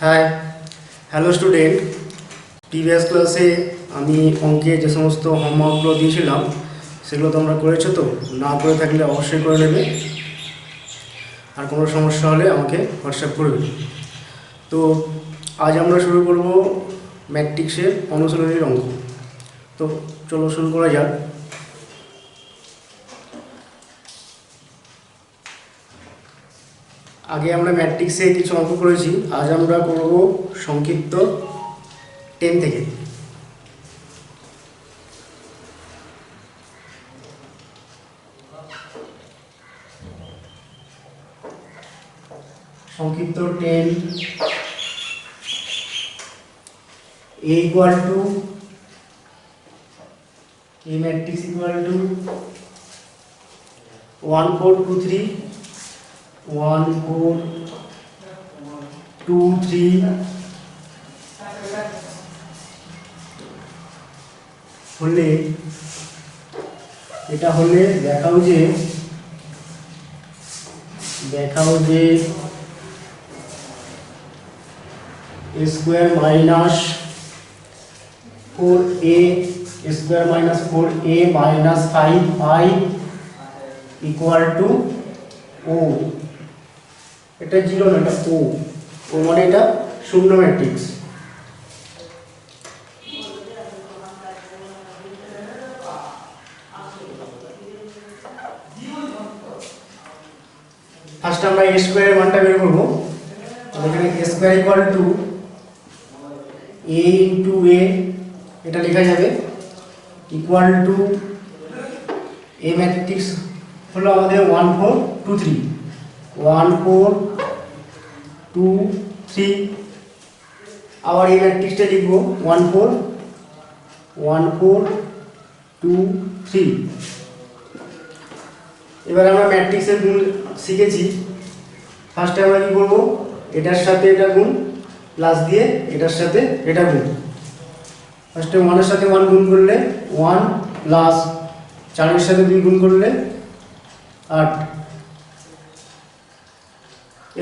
High, hello student. Previous ক্লাসে আমি অঙ্কে যে সমস্ত হোমওয়ার্কগুলো দিয়েছিলাম সেগুলো তোমরা করেছো তো? না করে থাকলে অবশ্যই করে নেবে, আর কোনো সমস্যা হলে আমাকে হোয়াটসঅ্যাপ করবে। তো আজ আমরা শুরু করব ম্যাট্রিক্সের অনুশীলনীর অঙ্ক। তো চলো শুরু করা যাক। আগে আমরা ম্যাট্রিক্সে কিছু অঙ্ক করেছি, আজ আমরা করব সংক্ষিপ্ত 10 থেকে। সংক্ষিপ্ত 10 a equal to a matrix equal to 1 4 2 3 1 4 2 3 হলে এটা হলে দেখাও যে a square minus 4a square minus 4a minus 5i equal to o। এটা জিরো না, এটা ও মানে এটা শূন্য ম্যাট্রিক্স। ফার্স্ট আমরা a স্কয়ারের মানটা বের করব। এখানে a square equal to a into a, এটা লেখা যাবে ইকুয়াল টু a ম্যাট্রিক্স হলো আমাদের 1 4 2 3 1 4 2 3। আবার এই ম্যাট্রিক্সটা লিখব 1 4 1 4 2 3। এবার আমরা ম্যাট্রিক্সের গুণ শিখেছি। ফার্স্টে আমরা কি করব, এটার সাথে এটা গুণ প্লাস দিয়ে এটার সাথে এটা গুণ। ফার্স্টে 1 এর সাথে 1 গুণ করলে 1 প্লাস 4 এর সাথে 2 গুণ করলে 8।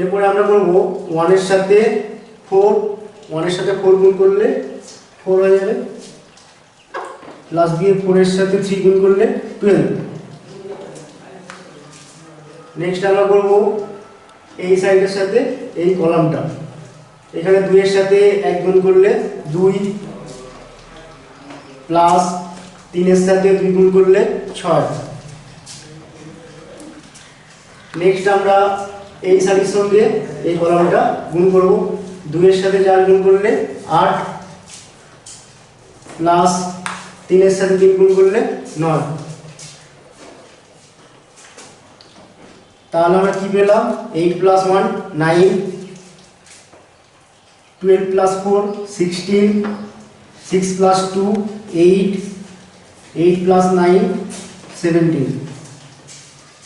এরপরে আমরা করব 1 এর সাথে 4 গুণ করলে 4 হয়ে যাবে, প্লাস দিয়ে 4 এর সাথে 3 গুণ করলে 12। নেক্সট আমরা করব এই সাইডের সাথে এই কলামটা, এখানে 2 এর সাথে 1 গুণ করলে 2 প্লাস 3 এর সাথে 2 গুণ করলে 6। নেক্সট আমরা এই সাইডের সঙ্গে এই কলামটা গুণ করব। 2 এর সাথে 4 গুণ করলে 8 প্লাস 3 এর সাথে 3 গুণ করলে 9। তাহলে আমরা কি পেলাম, 8 প্লাস 1 9, 12 প্লাস 4 16, 6 প্লাস 2 8, 8 প্লাস 9 17।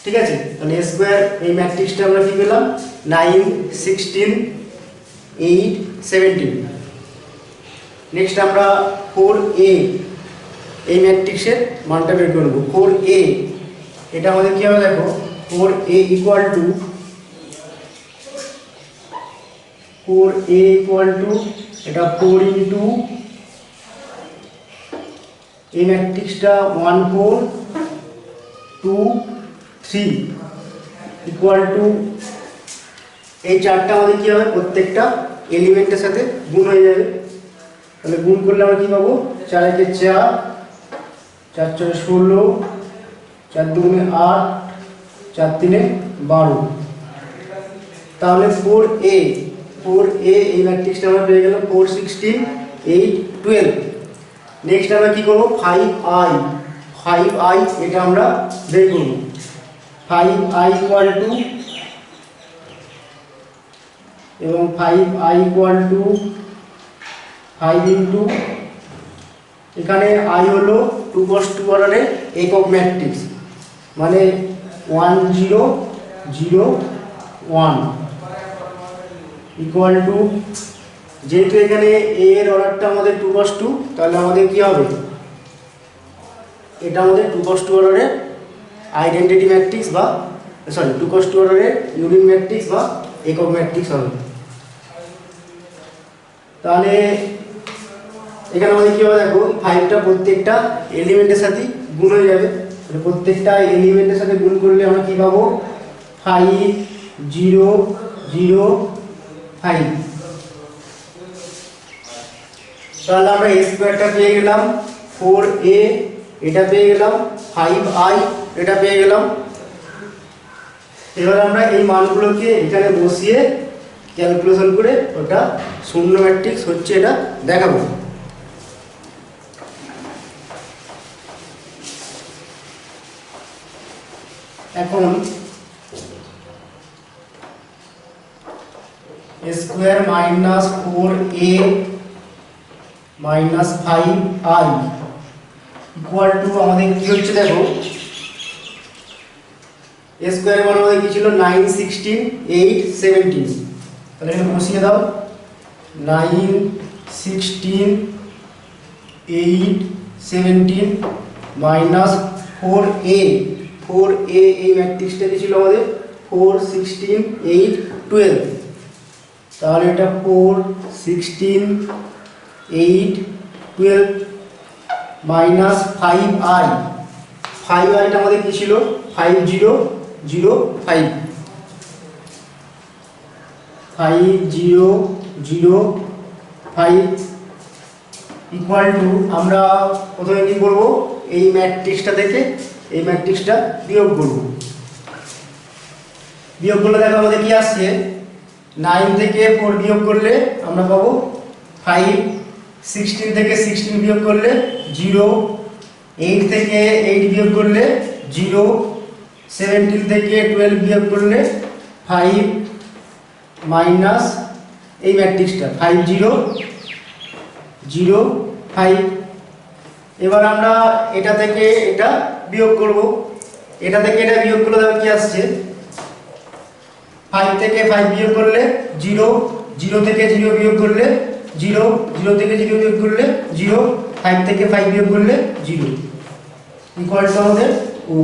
ঠিক আছে, তাহলে a স্কয়ার এই ম্যাট্রিক্সটা আমরা কি পেলাম 9 16 8 17। নেক্সট আমরা 4a এই ম্যাট্রিক্সের মানটা বের করব। 4a এটা আমাদের কি হবে দেখো, 4a equal to এটা 4 ইনটু এই ম্যাট্রিক্সটা 1 4 2 3 ইকুয়াল টু এই চারটা আমাদের কি হবে, প্রত্যেকটা এলিমেন্টের সাথে গুণ হয়ে যাবে। তাহলে গুণ করলে আমরা কি পাবো, 4 একে 4 4 4 16 4 2 8 4 3 12। তাহলে 4a এই ম্যাট্রিক্সটা আমরা পেয়ে গেলাম 4 16 8 12। নেক্সট আমরা কি করব, 5i এটা আমরা বের করব। 5i ইকুয়াল টু এবং 5i ইকুয়াল টু 5 ইনটু এখানে i হলো 2 cos 2 অর্ডারের একক ম্যাট্রিক্স, মানে 1 0 0 1 ইকুয়াল টু, যেহেতু এখানে a এর অর্ডারটা আমাদের 2 cos 2, তাহলে আমাদের কি হবে, এটা আমাদের 2 cos 2 অর্ডারের আইডেন্টিটি ম্যাট্রিক্স বা 2 cos 2 অর্ডারের ইউনিট ম্যাট্রিক্স বা একক ম্যাট্রিক্স হবে। তাহলে এখানে আমাদের কি হবে দেখো, 5টা প্রত্যেকটা এলিমেন্টের সাথে গুণ হয়ে যাবে। তাহলে প্রত্যেকটা এলিমেন্টের সাথে গুণ করলে আমরা কি পাবো, 5 0 0 5। তাহলে আমরা a স্কয়ারটা পেয়ে গেলাম 4a, এটা পেয়ে গেলাম 5i, এটা পেয়ে গেলাম। এবার আমরা এই মানগুলোকে এখানে বসিয়ে ক্যালকুলেশন করে ওটা শূন্য ম্যাট্রিক্স হচ্ছে এটা দেখাবো। এখন square minus 4a minus 5i equal to আমাদের কি হচ্ছে দেখো, স্কয়ারের মান আমাদের কি ছিল 9 16 8 17। তাহলে এখানে বসিয়ে দাও, 9 16 8 17 মাইনাস 4a, 4a এই ম্যাট্রিক্সটা কি ছিল আমাদের 4 16 8 12। তাহলে এটা 4 16 8 12 মাইনাস 5i, 5iটা আমাদের কি ছিল 5005, 5005 ইকুয়াল টু আমরা প্রথমে কি করব, এই ম্যাট্রিক্সটা থেকে এই ম্যাট্রিক্সটা বিয়োগ করব। বিয়োগ করলে দেখো আমাদের কি আসছে, 9 থেকে 4 বিয়োগ করলে আমরা পাবো 5, 16 থেকে 16 বিয়োগ করলে 0, 8 থেকে 8 বিয়োগ করলে 0, 17 থেকে 12 বিয়োগ করলে 5 মাইনাস এই ম্যাট্রিক্সটা 5005। এবার আমরা এটা থেকে এটা বিয়োগ করব, এটা থেকে এটা বিয়োগ করলে দেখো কি আসছে, 5 থেকে 5 বিয়োগ করলে 0, 0 থেকে 0 বিয়োগ করলে 0, 0 থেকে 0 বিয়োগ করলে 0, 5 থেকে 5 বিয়োগ করলে 0 ইকুয়াল টু আমাদের ও,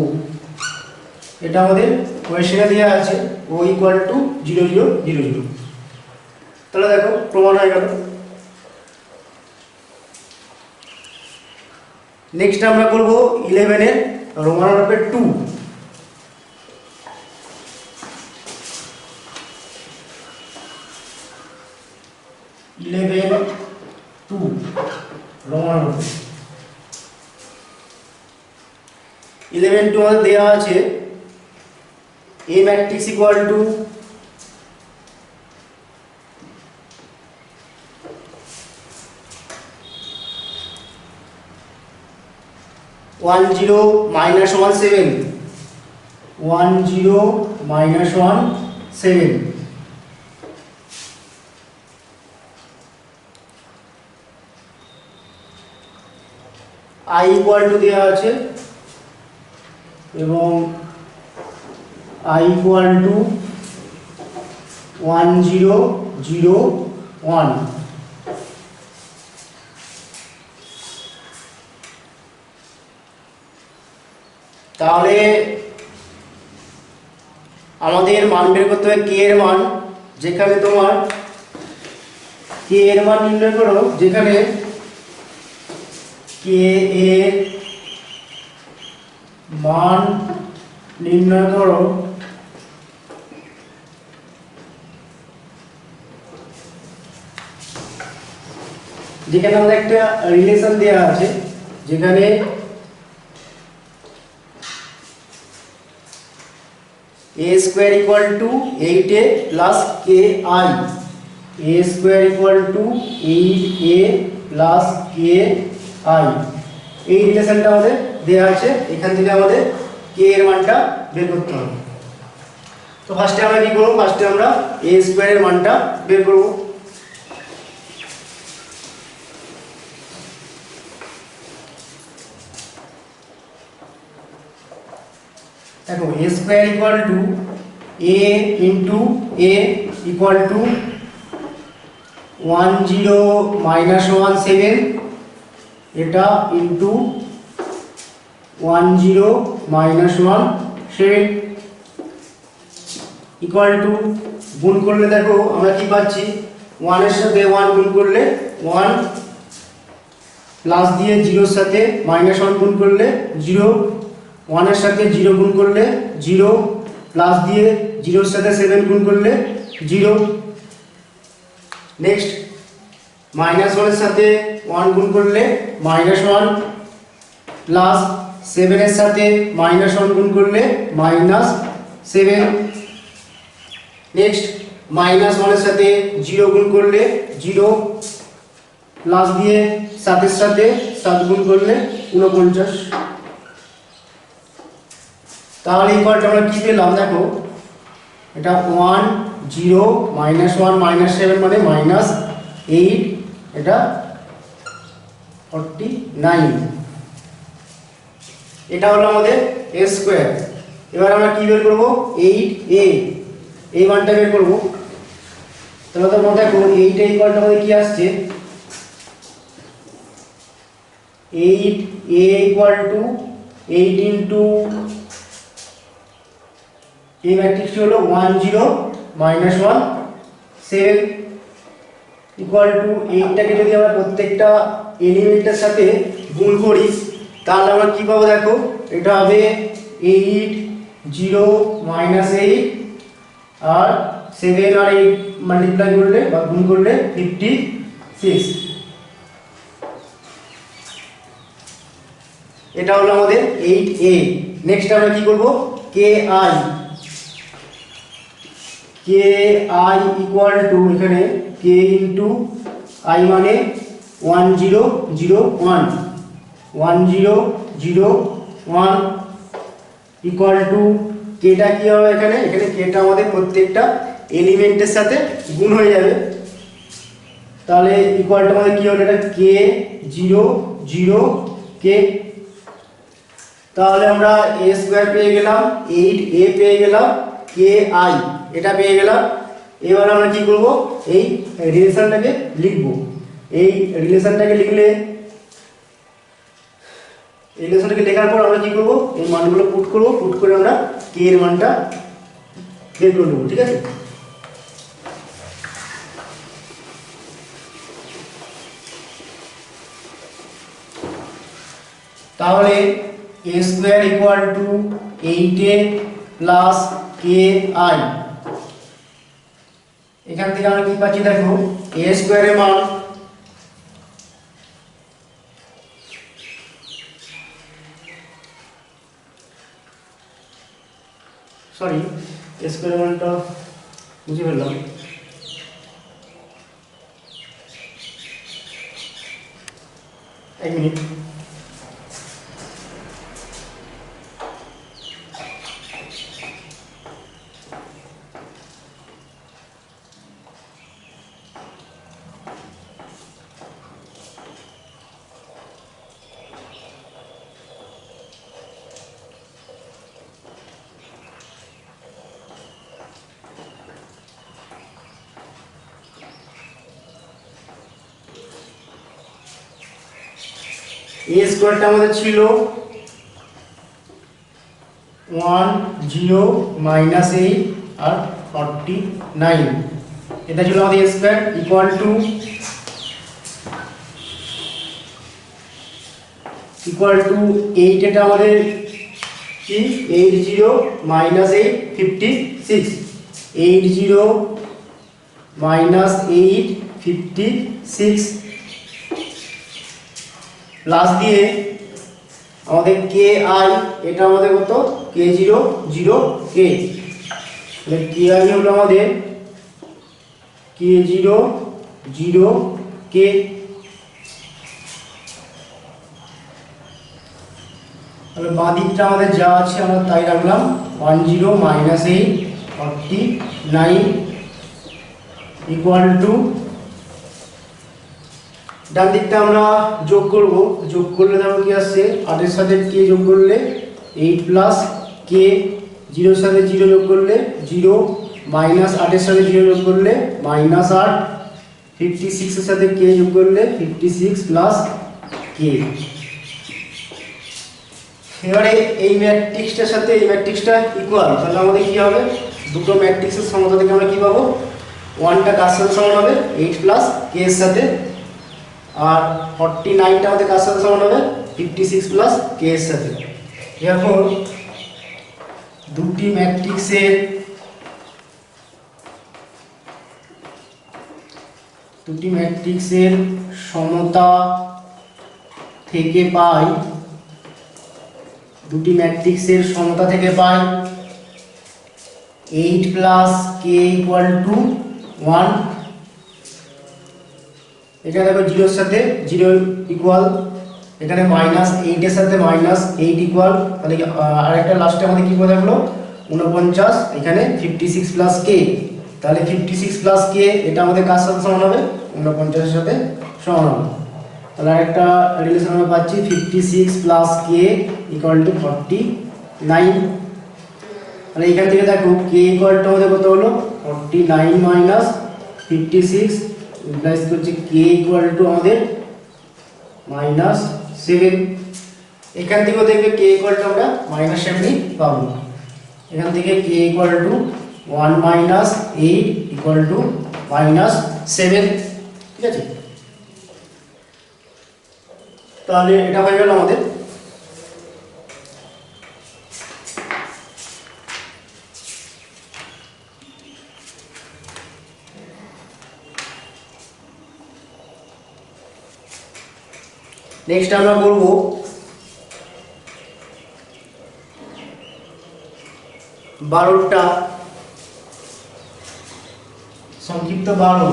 এটা আমাদের কোয়েশ্চেনে দেওয়া আছে ও ইকুয়াল টু 0 0 0 0। তাহলে দেখো প্রমাণ হয়ে গেল। নেক্সট আমরা করব 11 এর রোমান হরফের 2। 11 2 রোমান হরফ 11 2 আমাদের দেওয়া আছে a matrix equal to 1 0 minus 1 7, 1 0 minus 1 7, I equal to দেওয়া আছে এবং I equal to 1 0 0 1। তাহলে আমাদের মান বের করতে হবে k এর মান, যেখানে তোমার k এর মান নির্ণয় করো, যেখানে k এর মান নির্ণয় করো যেখানে আমাদের একটা রিলেশন দেওয়া আছে, যেখানে a square equal to 8a plus ki, a square equal to 8a plus ki, এই রিলেশনটা আমাদের দেওয়া আছে। এখান থেকে আমাদের k এর মানটা বের করতে হবে। তো ফার্স্টে আমরা কি করব, ফার্স্টে আমরা a স্কয়ার এর মানটা বের করব। দেখো a square equal to a into a equal to 1 0 minus 1 7, এটা ইনটু 1 0 মাইনাস 1 7 ইকুয়াল টু, গুণ করলে দেখো আমরা কি পাচ্ছি 1 এর সাথে 1 গুণ করলে 1 প্লাস দিয়ে 0 এর সাথে -1 গুণ করলে 0, 1 এর সাথে 0 গুণ করলে 0, প্লাস দিয়ে 0 এর সাথে 7 গুণ করলে 0। নেক্সট -1 এর সাথে 1 গুণ করলে -1, প্লাস 7 এর সাথে -1 গুণ করলে -7। নেক্সট -1 এর সাথে 0 গুণ করলে 0, প্লাস দিয়ে 7 এর সাথে 7 গুণ করলে 49। তাহলে এই পার্টটা আমরা কি পেলাম দেখো, এটা 1 0 -1 -7 মানে -8, এটা 49। এটা হলো আমাদের a স্কয়ার। এবার আমরা কি বের করব, 8a, এই মানটা বের করব। তাহলে তো মনে রাখো 8 এই পার্টটা আমাদের কি আসছে, 8a = 8 ইনটু এই ম্যাট্রিক্সটি হলো 1 0 -1 7 ইকুয়াল টু 8টাকে যদি আমরা প্রত্যেকটা এলিমেন্টের সাথে গুণ করি তাহলে আমরা কি পাবো দেখো, এটা হবে 8 0 -8 আর 7 আর 8 মাল্টিপ্লাই করলে বা গুণ করলে 56। এটা হলো আমাদের 8a। নেক্সট আমরা কি করব, ki ইকুয়াল টু এখানে k ইনটু i মানে 1 0 0 1 1 0 0 1 ইকুয়াল টু kটা কি হবে এখানে, kটা আমাদের প্রত্যেকটা এলিমেন্টের সাথে গুণ হয়ে যাবে। তাহলে ইকুয়ালটা আমাদের কি হলো, এটা k 0 0 k। তাহলে আমরা a স্কয়ার পেয়ে গেলাম, 8a পেয়ে গেলাম, ki এটা পেয়ে গেলাম। এবার আমরা কি করব, এই রিলেশনটাকে লিখব। এই রিলেশনটাকে লেখার পর আমরা কি করব, এই মানগুলো পুট করব, পুট করে আমরা k এর মানটা বের করে নেব। ঠিক আছে, তাহলে a square equal two 8a plus ki। এখান থেকে আমরা কি পাচ্ছি দেখো, a স্কয়ারের মান a স্কয়ারের মানটা বুঝে ফেললাম। এক মিনিট, a স্কয়ারটা আমাদের ছিল 1 0 -8 আর 49। এটা ছিল আমাদের a স্কয়ার ইকুয়াল টু 8, এটা আমাদের কি 8 0 -8 56, 8 0 -8 56 প্লাস দিয়ে আমাদের ki, এটা আমাদের কত, k 0 0 k। তাহলে ki হলো আমাদের k 0 0 k। তাহলে বাঁ দিকটা আমাদের যা আছে আমরা তাই রাখলাম, 1 0 -8 49 ইকুয়াল টু, ডান দিকটা আমরা যোগ করব, যোগ করলে দেখো কি আসছে, 8 এর সাথে k যোগ করলে 8 প্লাস k, 0 এর সাথে 0 যোগ করলে 0 মাইনাস 8 এর সাথে 0 যোগ করলে -8, 56 এর সাথে k যোগ করলে 56 প্লাস k। এবারে এই ম্যাট্রিক্সটার সাথে এই ম্যাট্রিক্সটা ইকুয়াল, তাহলে আমাদের কি হবে, দুটো ম্যাট্রিক্সের সমতা থেকে আমরা কি পাবো, 1টা কার সাথে সমান হবে 8 প্লাস কে এর সাথে, আর 49টা আমাদের কার সাথে সমান হবে 56 প্লাস কে এর সাথে। এখন দুটি ম্যাট্রিক্সের সমতা থেকে পাই 8 প্লাস কে ইকুয়াল টু 1। এখানে দেখো 0 এর সাথে 0 ইকুয়াল, এখানে -8 এর সাথে -8 ইকুয়াল, তাহলে আরেকটা লাস্টে আমাদের কি করে থাকলো 49, এখানে 56 প্লাস কে, তাহলে 56 প্লাস কে এটা আমাদের কার সাথে সমান হবে 49 এর সাথে সমান হবে। তাহলে আরেকটা রিলেশন আমরা পাচ্ছি 56 প্লাস কে ইকুয়াল টু 49। তাহলে এখান থেকে দেখো কে ইকুয়াল টু আমাদের কত হলো 49 মাইনাস 56 ইমপ্লাইজ করছে কে ইকুয়াল টু আমাদের -7। এখান থেকেও দেখবে কে ইকুয়াল টু আমরা -7ই পাবো। এখান থেকে কে equal to 1 minus 8 equal to -7, ঠিক আছে। তাহলে এটা হয়ে গেল আমাদের। নেক্সট আমরা করব বারোটা সংক্ষিপ্ত 12।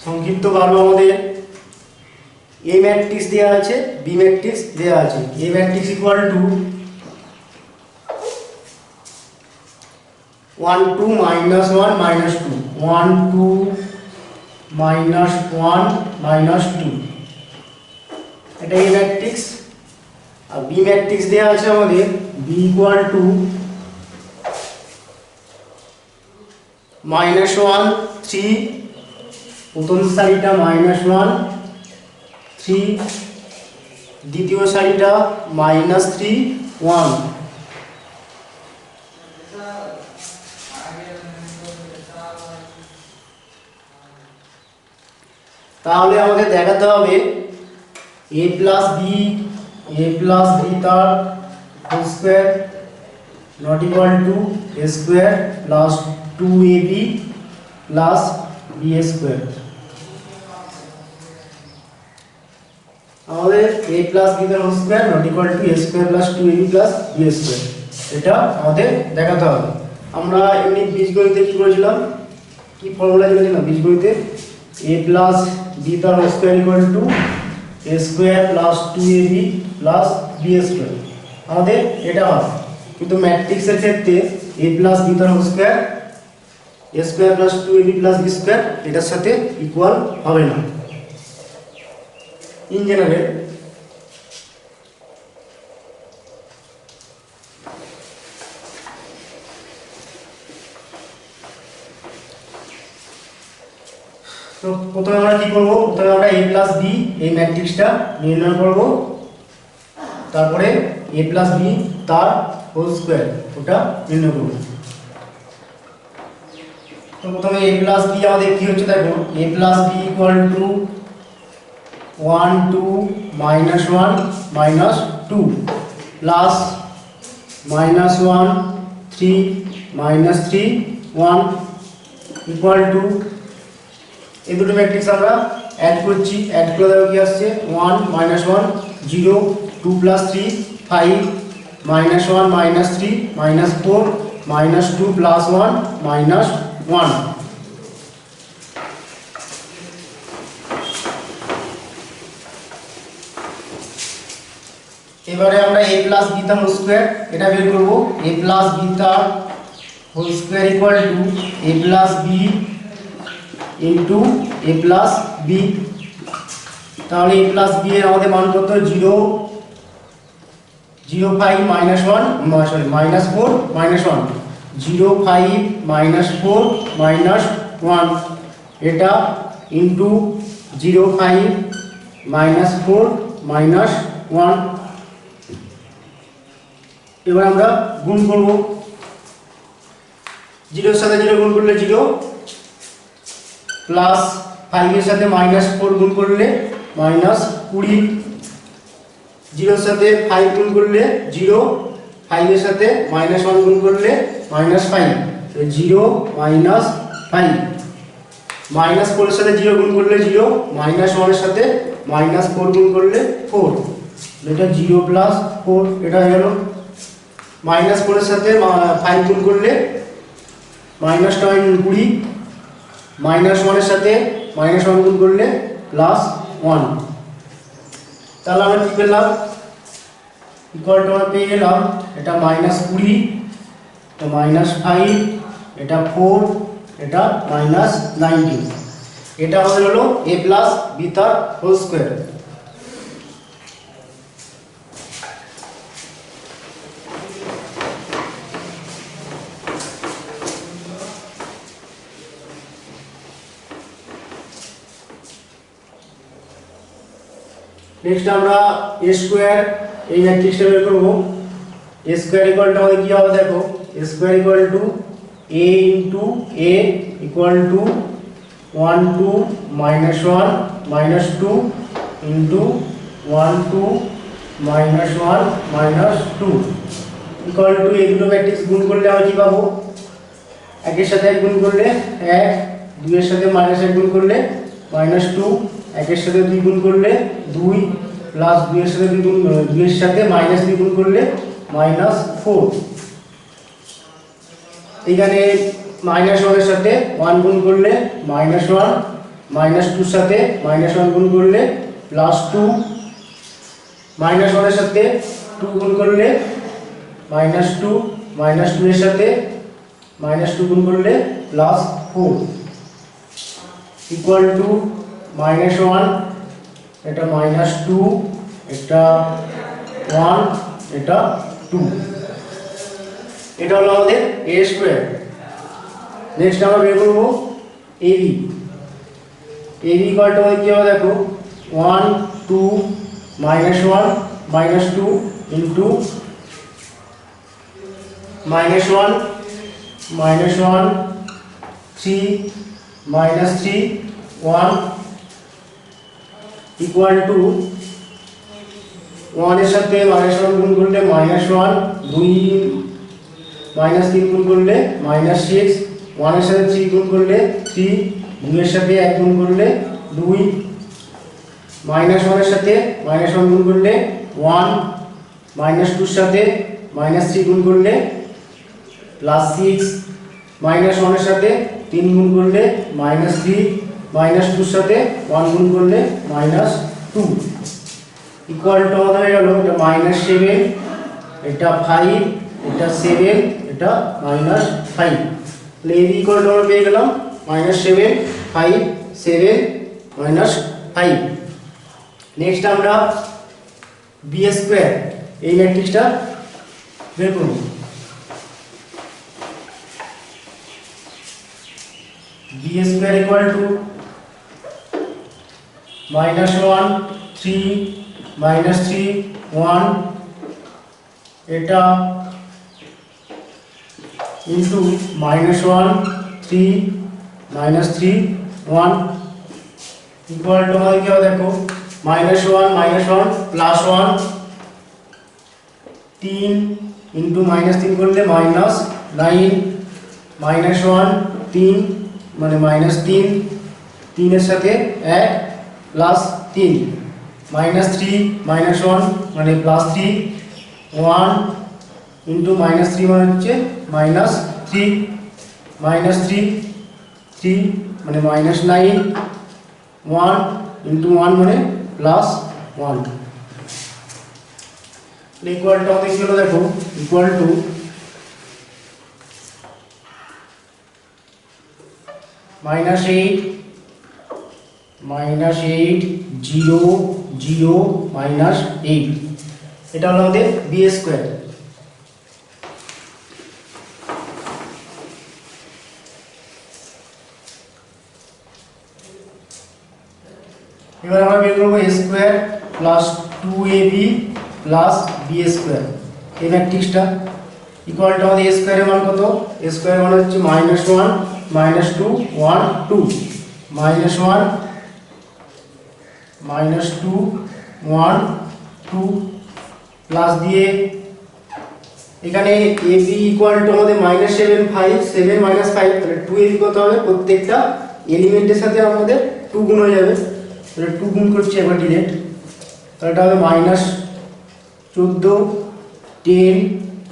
সংক্ষিপ্ত 12 আমাদের এ ম্যাট্রিক্স দেওয়া আছে, বি ম্যাট্রিক্স দেওয়া আছে। এ ম্যাট্রিক্স ইকুয়াল টু 1 2 -1 -2 1 2 -1 -2, এটা এ ম্যাট্রিক্স। আর বি ম্যাট্রিক্স দেওয়া আছে আমাদের বি ইকুয়াল টু -1 3, প্রথম সারিটা -1 3, দ্বিতীয় সারিটা -3 1। তাহলে আমাদের দেখাতে হবে a প্লাস বি তার whole square not equal to a square plus 2ab plus b square. আমাদের a প্লাস b তার whole square not equal to a square plus 2ab plus b square, এটা আমাদের দেখাতে হবে। আমরা এমনি বীজগণিতে কি করেছিলাম, কি ফর্মুলা লিখেছিলাম বীজগণিতে, a প্লাস b তার whole square equal to a square plus 2ab plus b square, আমাদের এটা হবে। কিন্তু ম্যাট্রিক্সের ক্ষেত্রে a প্লাস b তার whole square a square plus 2ab plus b square এটার সাথে ইকুয়াল হবে না ইন জেনারেল। তো প্রথমে আমরা কি করব, প্রথমে আমরা a প্লাস b এই ম্যাট্রিক্সটা নির্ণয় করব, তারপরে a প্লাস b তার হোল স্কয়ার ওটা নির্ণয় করব। তো প্রথমে a প্লাস b আমাদের কি হচ্ছে দেখো, a plus b equal to 1 2 -1 -2 plus -1 3 -3 1 equal to, এই দুটো ম্যাট্রিক্স আমরা অ্যাড করছি, অ্যাড করে দেবো কি আসছে 1 -1 0 2 + 3 5 -1 -3 -4 -2 + 1 -1। এবারে আমরা a প্লাস b তার হোল স্কয়ার এটা বের করব। a প্লাস b তার whole square equal to a plus b into a plus b। তাহলে a প্লাস b এর আমাদের মান কত 0 0 5 -1 সরি -4 -1 0 5 -4 -1, এটা इंटू 0 5 माइनस 4 माइनस 1। এবার আমরা গুণ করব, 0 এর সাথে 0 গুণ করলে 0 প্লাস 5 এর সাথে মাইনাস 4 গুণ করলে মাইনাস 20, 0 এর সাথে 5 গুণ করলে 0, 5 এর সাথে মাইনাস 1 গুণ করলে মাইনাস 5, তো 0 মাইনাস 5, মাইনাস 4 এর সাথে 0 গুণ করলে 0, মাইনাস 1 এর সাথে মাইনাস 4 গুণ করলে 4, এটা 0 প্লাস 4, এটা হয়ে গেল। মাইনাস 4 এর সাথে 5 গুণ করলে মাইনাস 20, মাইনাস 1 এর সাথে মাইনাস 1 গুণ করলে প্লাস 1। তাহলে আমরা কি পেলাম, ইকুয়াল টু আমরা পেয়ে গেলাম এটা মাইনাস 20, এটা মাইনাস 5, এটা 4, এটা মাইনাস 19। এটা আমাদের হলো a প্লাস b তার হোল স্কয়ার। নেক্সট আমরা a স্কয়ার এই ম্যাট্রিক্সটা বের করব। a স্কয়ার ইকুয়াল টু আমাদের কি হবে দেখো, a square equal to a into a equal to 1 2 minus 1 minus 2 into 1 2 minus 1 minus 2 equal to এই দুটো ম্যাট্রিক্স গুণ করলে আমরা কি পাবো, একের সাথে এক গুণ করলে 1, 2 এর সাথে মাইনাস 1 গুণ করলে মাইনাস 2, একের সাথে 2 গুণ করলে 2 প্লাস 2 এর সাথে 2 গুণ 2 এর সাথে মাইনাস 2 গুণ করলে মাইনাস 4। এখানে মাইনাস 1 এর সাথে 1 গুণ করলে মাইনাস 1, মাইনাস 2 এর সাথে মাইনাস 1 গুণ করলে প্লাস 2, মাইনাস 1 এর সাথে 2 গুণ করলে মাইনাস 2, মাইনাস 2 এর সাথে মাইনাস 2 গুণ করলে প্লাস 4 ইকুয়াল টু মাইনাস 1, এটা মাইনাস 2, এটা 1, এটা 2। এটা হলো আমাদের a স্কয়ার। নেক্সট আমরা বের করব ab। ab ইকুয়াল টু কি হবে দেখো, 1 2 minus 1 minus 2 into minus 1 minus 1 3 minus 3 1 equal to 1 এর সাথে মাইনাস 1 গুণ করলে মাইনাস 1, 2 মাইনাস 3 গুণ করলে মাইনাস 6, 1 এর সাথে 3 গুণ করলে 3, 2 এর সাথে 1 গুণ করলে 2, মাইনাস 1 এর সাথে মাইনাস 1 গুণ করলে 1, মাইনাস 2 এর সাথে মাইনাস 3 গুণ করলে প্লাস 6, মাইনাস 1 এর সাথে 3 গুণ করলে মাইনাস 3, মাইনাস 2 এর সাথে 1 গুণ করলে মাইনাস 2 ইকুয়াল টু আমাদের হয়ে গেল এটা মাইনাস 7, এটা 5, এটা 7, এটা মাইনাস 5। তাহলে এই ইকুয়াল টু আমরা পেয়ে গেলাম মাইনাস 7 5 7 মাইনাস 5। নেক্সট আমরা b স্কয়ার এই ম্যাট্রিক্সটা বের করব। b square equal two minus 1 3 minus 3 1, এটা into minus 1 3 minus 3 1 equal to আমাদের কি হবে দেখো, মাইনাস 1 প্লাস 1 3 ইনটু মাইনাস 3 করলে মাইনাস 9, মাইনাস 1 3 মানে মাইনাস 3, 3 এর সাথে 1 প্লাস 3, মাইনাস 3 মাইনাস 1 মানে প্লাস 3, 1 ইনটু মাইনাস 3 মানে হচ্ছে মাইনাস 3, মাইনাস 3 3 মানে মাইনাস 9, 1 ইনটু 1 মানে প্লাস 1 ইকুয়াল টু আমাদের কি হলো দেখো, ইকুয়াল টু মাইনাস 8 0 0 মাইনাস 8। এটা হলো আমাদের b স্কয়ার। এবার আমরা বের করব a square plus 2ab plus b square এই ম্যাট্রিক্সটা ইকুয়াল টু আমাদের a স্কয়ারের মান কত? a স্কয়ারের মান হচ্ছে -1 -2 1 2 -1 -2 1 2 প্লাস দিয়ে এখানে ab ইকুয়াল টু আমাদের -7 5 7 -5 তাহলে 2ab কত হবে? প্রত্যেকটা এলিমেন্টের সাথে আমাদের 2 গুণ হয়ে যাবে, তাহলে 2 গুণ করছি একবার ডিরেক্ট, তাহলে এটা হবে -14 10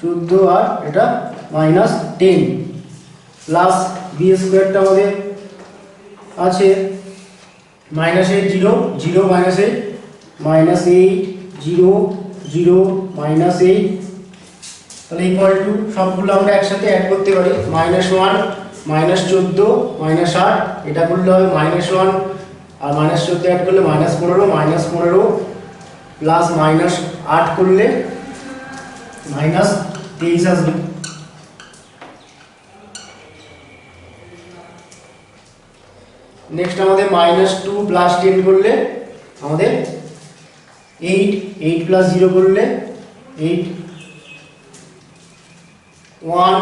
14 আর এটা -10 প্লাস b স্কয়ারটা আমাদের আছে -8 0 0 -8 -8 0 0 -8, তাহলে ইকুয়াল টু সবগুলো আমরা একসাথে অ্যাড করতে পারি -1 -14 -8 এটা করলে হবে -1 আর -14 অ্যাড করলে -15 প্লাস -8 করলে -23 আসবে। নেক্সট আমাদের -2 প্লাস 10 করলে আমাদের 8 8 প্লাস 0 করলে 8 1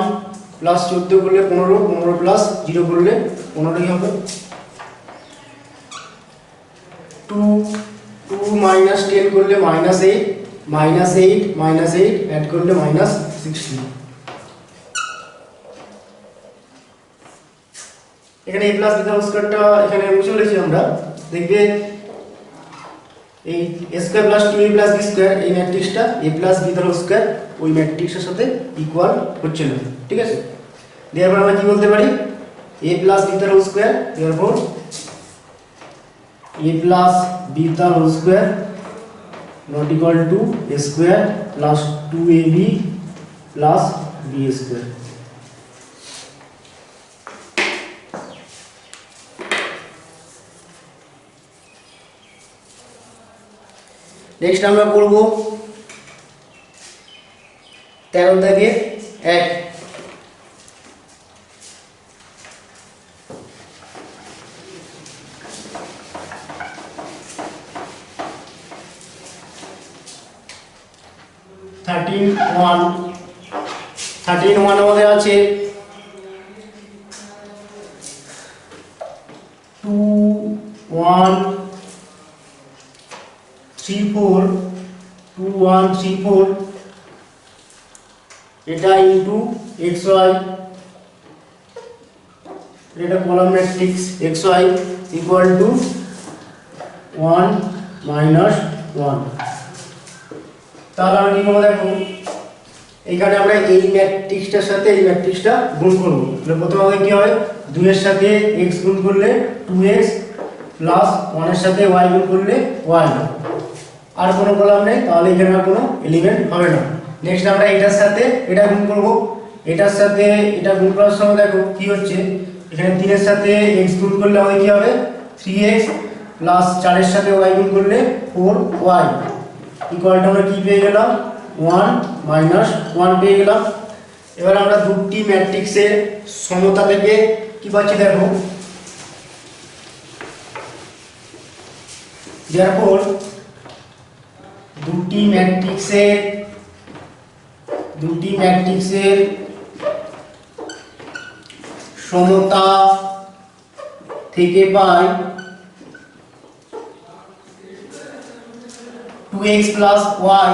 প্লাস 14 করলে 15 15 প্লাস 0 করলে 15ই হবে। 2 2 মাইনাস 10 করলে -8 -8 অ্যাড করলে -16। এখানে a প্লাস b স্কয়ারটা এখানে মুছে ফেলেছি আমরা, দেখবে এই a square plus 2a plus b square এই ম্যাট্রিক্সটা a প্লাস b স্কয়ার ওই ম্যাট্রিক্সের সাথে ইকুয়াল হচ্ছে না, ঠিক আছে। দেয়ারপর আমরা কি বলতে পারি? a প্লাস b স্কয়ার, দেয়ারপর a plus b square not equal to a square plus 2ab plus b square. Next আমরা করব 13 দাগে 1 13 1 আমাদের আছে 2 1 3 4 2 1 3 4 এটা ইনটু xy, এটা column matrix xy equal to 1 minus 1। তাহলে আমরা কি করব? দেখো এখানে আমরা এই ম্যাট্রিক্সটার সাথে এই ম্যাট্রিক্সটা গুণ করব, তাহলে প্রথমে আমাদের কি হবে? 2 এর সাথে x গুণ করলে 2x প্লাস 1 এর সাথে y গুণ করলে y, আর কোনো কলাম নেই, তাহলে এখানে আর কোনো এলিমেন্ট হবে না। নেক্সট আমরা এটার সাথে এটা গুণ করব, এটার সাথে এটা গুণ করার সময় দেখো কি হচ্ছে, এখানে 3 এর সাথে x গুণ করলে আমাদের কি হবে? 3x প্লাস 4 এর সাথে y গুণ করলে 4y ইকুয়াল টু আমরা কি পেয়ে গেলাম? 1 মাইনাস 1 পেয়ে গেলাম। এবার আমরা দুটি ম্যাট্রিক্সের সমতা থেকে কি পাচ্ছি দেখো, therefore দুটি ম্যাট্রিক্সের সমতা থেকে পাই 2x প্লাস y,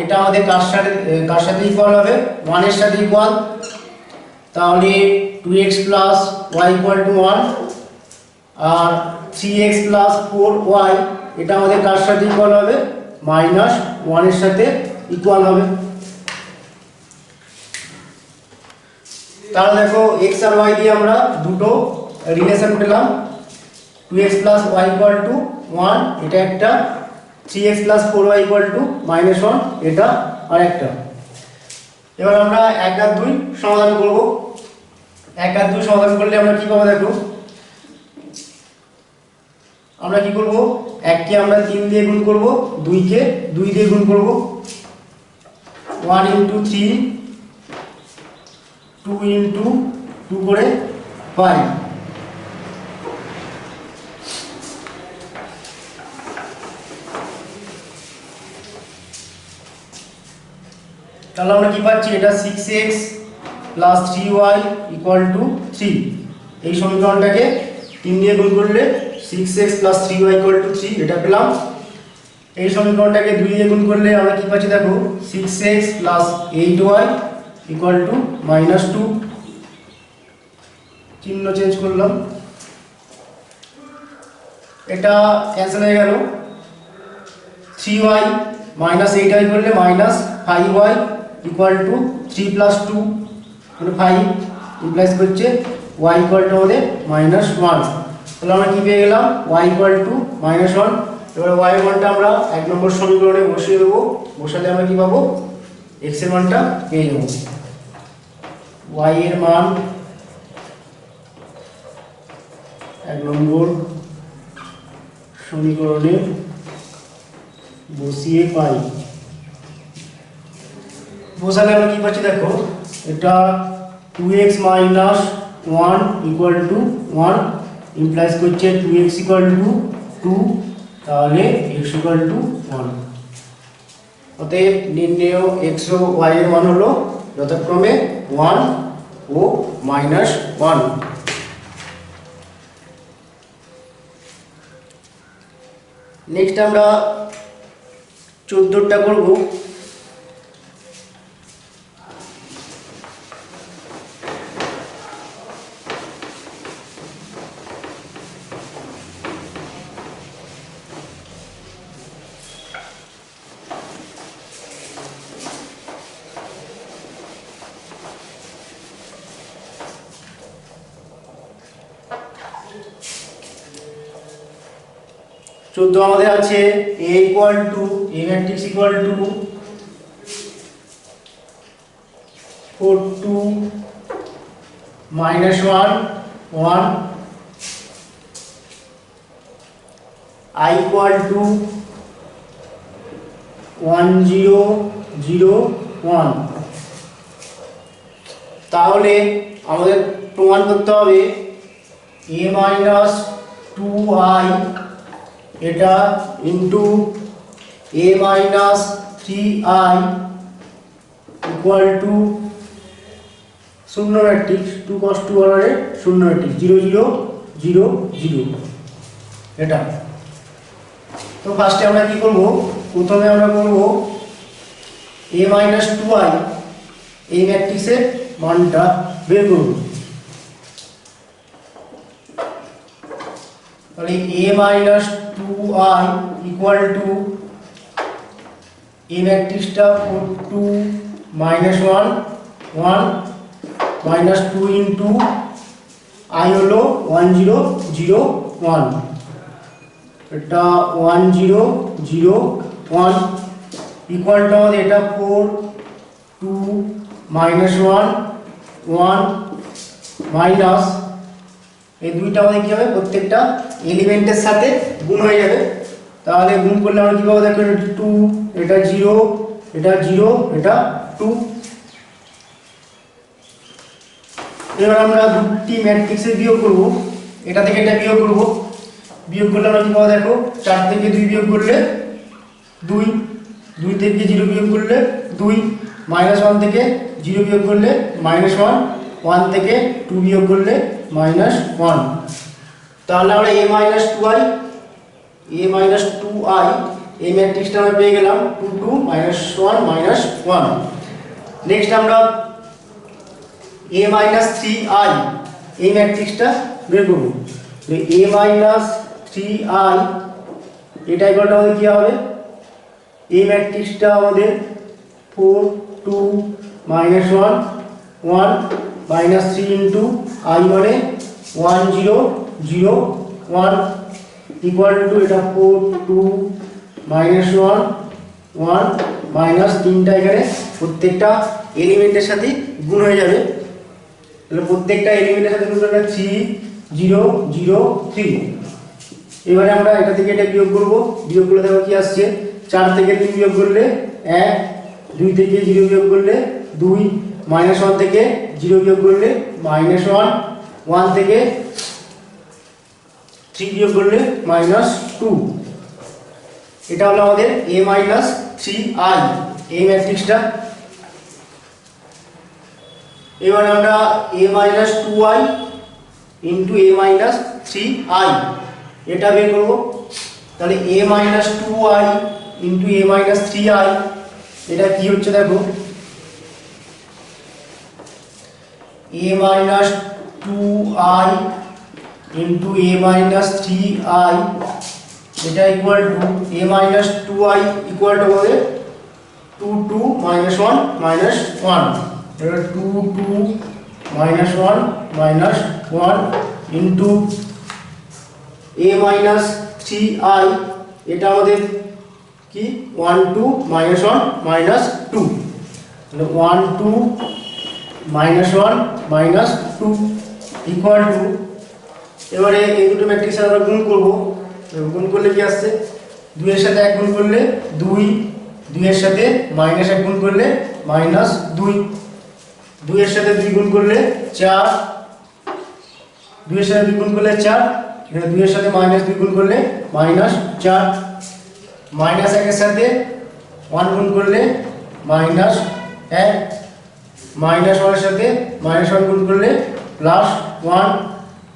এটা আমাদের কার সাথে ইকুয়াল হবে? 1 এর সাথে ইকুয়াল, তাহলে 2x plus y equal to 1 আর 3x প্লাস 4y এটা আমাদের কার সাথে ইকুয়াল হবে? মাইনাস 1 এর সাথে ইকুয়াল হবে। তাহলে দেখো x আর y দিয়ে আমরা দুটো রিলেশন পেলাম, 2x plus y equal to 1 এটা একটা, 3x plus 4y equal to -1 এটা আর একটা। এবার আমরা 1 আর 2 সমাধান করব। 1 আর 2 সমাধান করলে আমরা কি পাবো দেখো, আমরা কি করব? 1 কে আমরা 3 দিয়ে গুণ করব, 2 কে 2 দিয়ে গুণ করব, 1 ইনটু 3 2 ইনটু 2 করে 5। তাহলে আমরা কি পাচ্ছি, এটা 6x plus 3y equal to 3। এই সমীকরণটাকে 3 দিয়ে গুণ করলে 6x plus 3y equal to 3 এটা পেলাম। এই সমীকরণটাকে 2 দিয়ে গুণ করলে আমরা কি পাচ্ছি দেখো, 6x plus 8y equal to -2। চিহ্ন চেঞ্জ করলাম, এটা ক্যান্সেল হয়ে গেল। 3y মাইনাস 8y করলে -5y ইকুয়াল টু 3 প্লাস 2 মানে 5 ইমপ্লাইজ করছে y ইকুয়াল টু আমাদের -1। তাহলে আমরা কি পেয়ে গেলাম, y ইকুয়াল টু -1। এবার y এর মানটা আমরা 1 নম্বর সমীকরণে বসিয়ে দেবো। বসালে আমরা কি পাবো, x এর মানটা পেয়ে যাবো। y এর মান 1 নম্বর সমীকরণে বসিয়ে পাই। বসালে আমরা কি পাচ্ছি দেখো, এটা 2x minus 1 equal to 1 implies করছে 2x ইকুয়াল টু 2, তাহলে x ইকুয়াল টু 1। অতএব নির্ণেয় x ও y এর মান হলো যথাক্রমে 1 ও -1। নেক্সট আমরা 14টা করব। আমাদের আছে a equal to a matrix equal to 4 2 -1 1, i equal to 1 0 0 1। তাহলে আমাদের প্রমাণ করতে হবে a মাইনাস 2i এটা into a minus 3i equal to শূন্য ম্যাট্রিক্স 2 cos 2 অর্ডারের শূন্য ম্যাট্রিক্স 0 0 0 0 এটা। তো ফার্স্টে আমরা কি করব, প্রথমে আমরা করব a মাইনাস 2i এই ম্যাট্রিক্সের মানটা বের করব। তাহলে a minus 2i equal to এই ম্যাট্রিক্সটা 4 2 -1 1 -2 ইন্টু i হলো 1 0 0 1, এটা 1 0 0 1 ইকুয়াল টু আমাদের এটা 4 2 -1 1 মাইনাস এই দুইটা আমাদের কি হবে, প্রত্যেকটা এলিমেন্টের সাথে গুণ হয়ে যাবে। তাহলে গুণ করলে আমরা কি পাবো দেখো, 2 এটা 0 এটা 0 এটা 2। এবার আমরা দুটি ম্যাট্রিক্সে বিয়োগ করব, এটা থেকে এটা বিয়োগ করব। বিয়োগ করলে আমরা কি পাবো দেখো, 4 থেকে 2 বিয়োগ করলে 2, 2 থেকে 0 বিয়োগ করলে 2, -1 থেকে 0 বিয়োগ করলে -1, 1 থেকে 2 বিয়োগ করলে -1। তাহলে আমরা a মাইনাস 2i এই ম্যাট্রিক্সটা আমরা পেয়ে গেলাম 2 2 -1 -1। নেক্সট আমরা a মাইনাস 3i এই ম্যাট্রিক্সটা বের করব। তো a মাইনাস 3i এটা ইকুয়াল টু আমাদের কি হবে, এই ম্যাট্রিক্সটা আমাদের 4 2 -1 1 -3 ইন্টু i মানে 1 0 0 1 ইকুয়াল টু এটা 4 2 -1 1 মাইনাস 3টা এখানে প্রত্যেকটা এলিমেন্টের সাথে গুণ হয়ে যাবে। তাহলে প্রত্যেকটা এলিমেন্টের সাথে গুণ করলে 3 0 0 3। এবারে আমরা এটা থেকে এটা বিয়োগ করব, বিয়োগ করলে দেখো কি আসছে, 4 থেকে 3 বিয়োগ করলে 1, 2 থেকে 0 বিয়োগ করলে 2, -1 থেকে 0 বিয়োগ করলে -1, 1 থেকে 3 বিয়োগ করলে -2। এটা হলো আমাদের a মাইনাস 3i এই ম্যাট্রিক্সটা। এবার আমরা a minus 2i into a minus 3i এটা বের করব। তাহলে a minus 2i into a minus 3i এটা কি হচ্ছে দেখো, a minus 2i into a minus 3i এটা equal to a minus 2i equal to হবে 2 2 মাইনাস 1 মাইনাস 1, এটা 2 2 minus 1 minus 1 into a minus 3i এটা আমাদের কি 1 2 মাইনাস 1 মাইনাস 2, তাহলে 1 2 মাইনাস 1 মাইনাস 2 ইকুয়াল টু, এবারে এই দুটো ম্যাট্রিক্স আমরা গুণ করব। গুণ করলে কি আসছে, 2 এর সাথে 1 গুণ করলে 2, 2 এর সাথে মাইনাস 1 গুণ করলে মাইনাস 2, 2 এর সাথে 2 গুণ করলে 4, 2 এর সাথে 2 গুণ করলে 4, এখানে 2 এর সাথে মাইনাস 2 গুণ করলে মাইনাস 4, মাইনাস 1 এর সাথে 1 গুণ করলে মাইনাস 1, মাইনাস 1 এর সাথে মাইনাস 1 গুণ করলে প্লাস 1,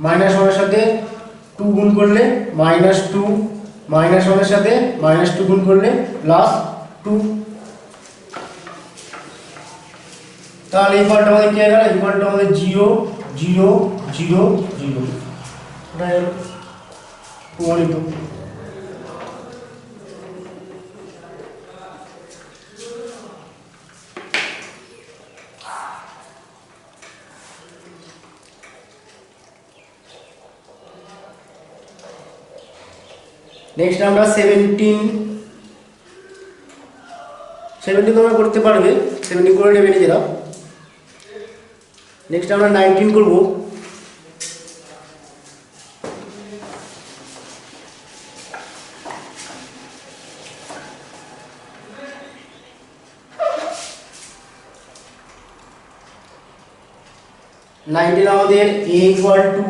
মাইনাস 1 এর সাথে 2 গুণ করলে মাইনাস 2, মাইনাস 1 এর সাথে মাইনাস 2 গুণ করলে প্লাস 2। তাহলে এই পার্টটা আমাদের কি হয়ে গেল, এই পার্টটা আমাদের 0 0 0 0 এটা হলো প্রমাণিত। নেক্সট আমরা 17 তোমরা করতে পারবে, 17 করে নেবে নিজেরা। নেক্সট আমরা 19 করব। আমাদের a equal to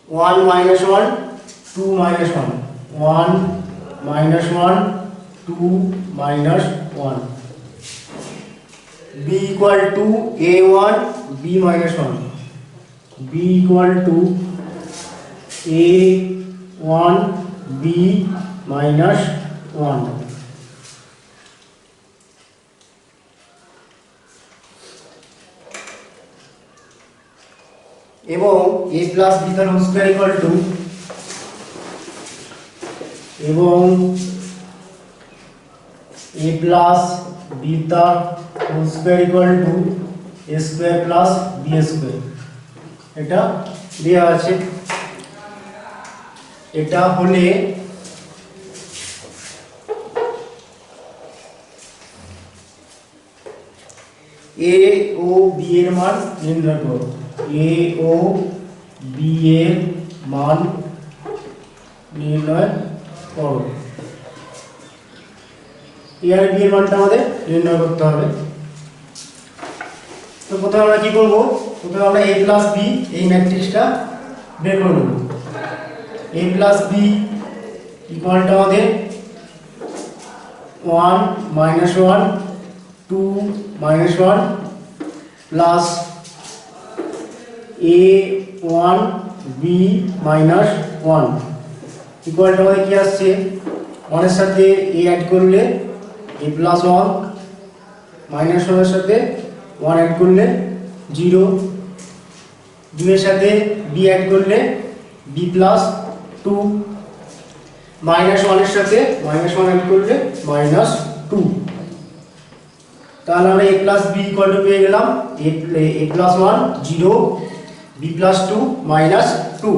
1 minus 1 2 minus 1 1 minus 1 2 minus 1, b equal to a1 b minus 1, b equal to a1 b minus 1, এবং a প্লাস b তার হোল স্কয়ার ইকুয়াল টু, এবং a প্লাস b তার whole square equal to a square plus b square, এটা দেওয়া আছে। এটা হলে a O b এর মান নির্ণয় করো, a ও b এর মান নির্ণয় করো। a আর b এর মানটা আমাদের নির্ণয় করতে হবে। তো প্রথমে আমরা কি করব, প্রথমে আমরা a প্লাস b এই ম্যাট্রিক্সটা বের করে নেব। a plus b equal two আমাদের 1 minus 1 2 minus 1 plus a1 b minus 1 equal to আমাদের কি আসছে, 1 এর সাথে a অ্যাড করলে a প্লাস 1, মাইনাস 1 এর সাথে 1 অ্যাড করলে 0, 2 এর সাথে b অ্যাড করলে b প্লাস 2, মাইনাস 1 এর সাথে মাইনাস 1 অ্যাড করলে মাইনাস 2। তাহলে আমরা a plus b equal to পেয়ে গেলাম a plus 1 0 b plus 2 minus 2।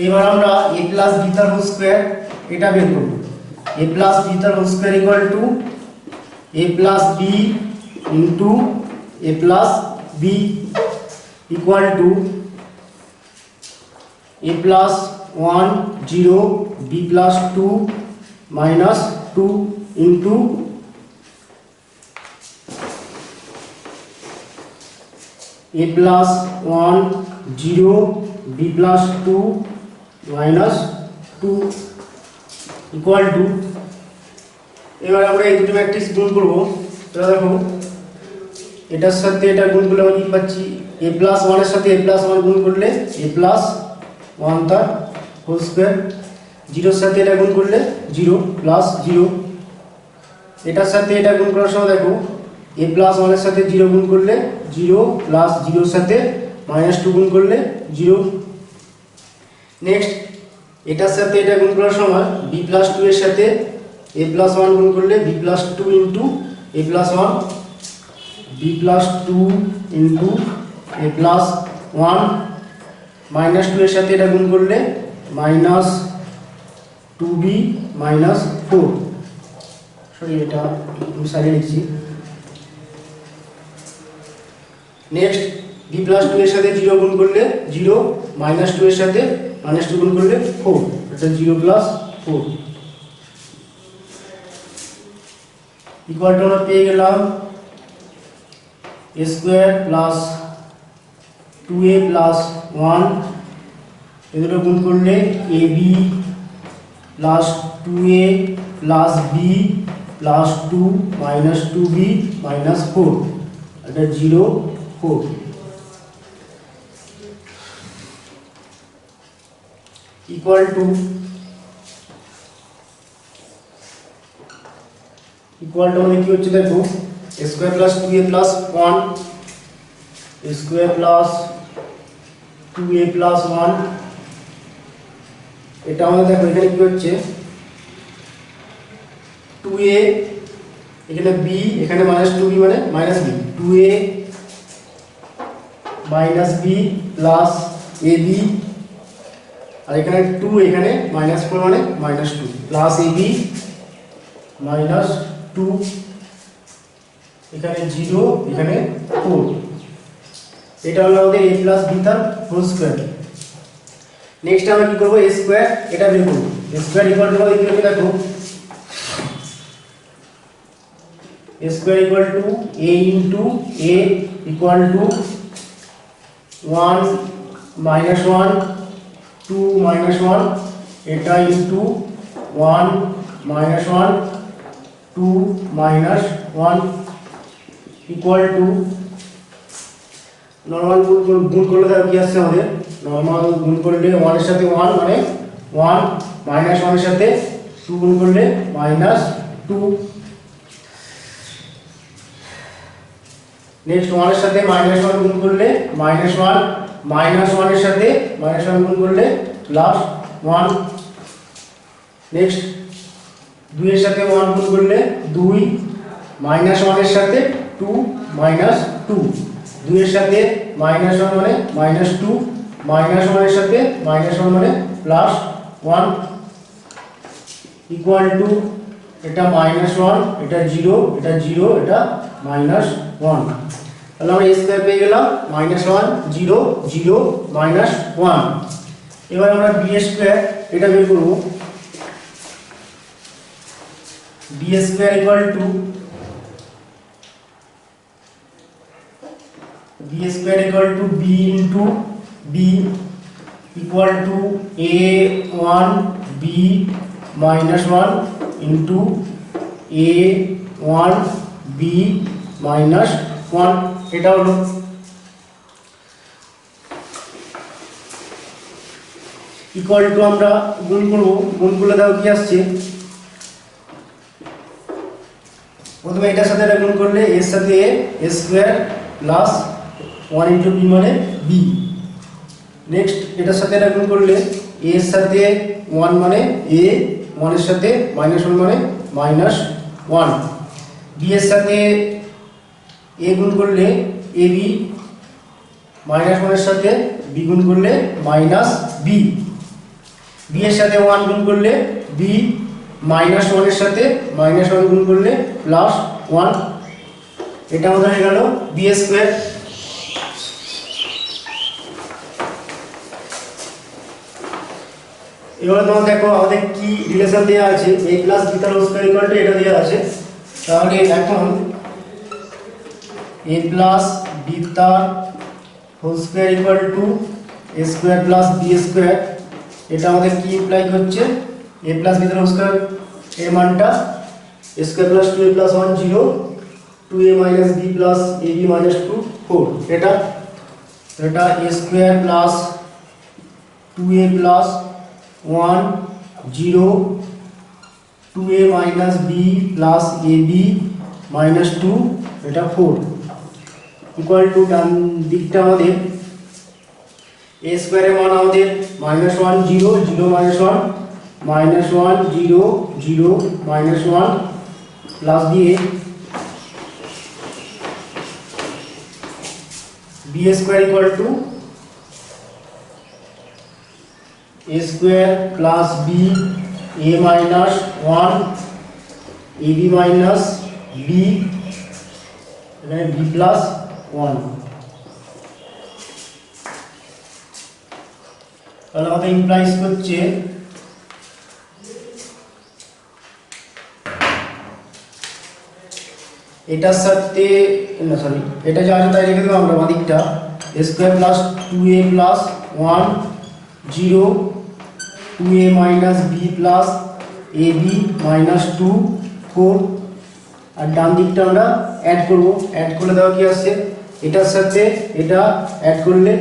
এবার আমরা a প্লাস b তার হোল স্কয়ার এটা বের করব। a প্লাস b তার whole square equal to a plus b into a plus b equal to a plus 1 0 b plus 2 minus 2 into a plus 1 0 b plus 2 minus two equal to, এবার আমরা এই দুটো matrix গুণ করবো। তাহলে দেখো এটার সাথে এটা গুণ করলে আমরা কি পাচ্ছি, এ প্লাস ওয়ানের সাথে এ প্লাস ওয়ান গুণ করলে এ প্লাস ওয়ান তার হোল স্কোয়ার, জিরোর সাথে এটা গুণ করলে জিরো প্লাস জিরো, এটার সাথে এটা গুণ করার সময় দেখো এ প্লাস ওয়ানের সাথে জিরো গুণ করলে জিরো প্লাস জিরোর সাথে মাইনাস টু গুণ করলে জিরো। নেক্সট এটার সাথে এটা গুণ করার সময় বি প্লাস টু এর সাথে এ প্লাস ওয়ান গুণ করলে B plus two into A plus one, B plus two into A plus one, minus two এর সাথে এটা গুণ করলে minus two B minus four, sorry এটা সাইডে লিখছি। নেক্সট বি প্লাস টু এর সাথে জিরো গুণ করলে জিরো, মাইনাস টু এর সাথে মাইনাস টু গুণ করলে ফোর, এটা zero plus four equal to আমরা পেয়ে গেলাম A square plus two A plus one, A দুটো গুণ করলে A B plus two A plus B plus two minus two B minus four, এটা জিরো ফোর ইকুয়াল টু মানে কি হচ্ছে দেখো A square plus two A plus one, A square plus two A plus one, এটা আমাদের দেখো এখানে কি হচ্ছে টু এ, এখানে বি, এখানে মাইনাস টু বি মানে minus B, two A minus B plus A B, আর এখানে টু, এখানে মাইনাস ফোর মানে minus two plus A B minus two, এখানে জিরো, এখানে ফোর, এটা হলো আমাদের এ প্লাস বি তার হোল স্কোয়ার। নেক্সট আমরা কি করবো, এ স্কোয়ার এটা বের করবো, এ স্কোয়ার ইকুয়াল টু আমাদের কি হবে দেখো a square equal to a into a equal to 1 minus 1 2 minus 1 এটা into 1 minus 1 2 minus 1 equal to normal গুণ করলে তাহলে কি আসছে আমাদের, নরমাল গুণ করলে 1 এর সাথে 1 মানে 1 minus 1 এর সাথে 2 গুণ করলে minus 2, নেক্সট 1 এর সাথে মাইনাস 1 গুণ করলে মাইনাস 1, মাইনাস 1 এর সাথে মাইনাস 1 গুণ করলে প্লাস 1, নেক্সট 2 এর সাথে 1 গুণ করলে 2, মাইনাস 1 এর সাথে 2 মাইনাস 2, 2 এর সাথে মাইনাস 1 মানে মাইনাস 2, মাইনাস 1 এর সাথে মাইনাস 1 মানে প্লাস 1 ইকুয়াল টু এটা মাইনাস 1, এটা 0, এটা 0, এটা মাইনাস 1, তাহলে আমরা a স্কয়ার পেয়ে গেলাম মাইনাস 1 0 0 মাইনাস 1। এবার আমরা b স্কয়ার এটা বের করব, b square equal two b into b equal two a1 b minus 1 into a1 b minus 1, এটা হলো ইকুয়াল টু আমরা গুণ করব, গুণ করলে দাও কি আসছে, প্রথমে এটার সাথে এটা গুণ করলে এর সাথে a square plus 1 into b মানে b, নেক্সট এটার সাথে এটা গুণ করলে a এর সাথে 1 মানে a, 1 এর সাথে মাইনাস 1 মানে মাইনাস 1, b এর সাথে a গুণ করলে ab, মাইনাস 1 এর সাথে b গুণ করলে মাইনাস b, b এর সাথে 1 গুণ করলে b, মাইনাস 1 এর সাথে মাইনাস 1 গুণ করলে প্লাস 1, এটা আমাদের হয়ে গেল b স্কয়ার। এবারে তোমরা দেখো আমাদের কি রিলেশন দেওয়া আছে, a প্লাস b তার হোল স্কয়ার ইকুয়াল টু এটা দেওয়া আছে, তাহলে এখন a প্লাস b তার whole square equal to a square plus b square এটা আমাদের কি ইমপ্লাই করছে a plus B whole square এর মানটা a square plus 2a plus 1 0 2a minus b plus ab minus 2 4 এটা a square plus 2a plus 1 0 2a minus b plus ab minus 2 এটা 4 equal to ডান দিকটা আমাদের a স্কয়ারের মান আমাদের -1 0 0 -1 -1 0 0 -1 plus দিয়ে b square equal to a square plus b a minus 1 ab minus b এখানে b plus 1 তাহলে আমাদের ইমপ্লাইজ করছে এটার সাথে না সরি এটা যা আছে তাই লিখে দেবো আমরা বাদিকটা a square plus 2a plus 1 0 2a minus b plus ab minus 2 4 আর ডান দিকটা আমরা অ্যাড করব অ্যাড করলে দাও কি আসছে এটার সাথে এটা অ্যাড করলে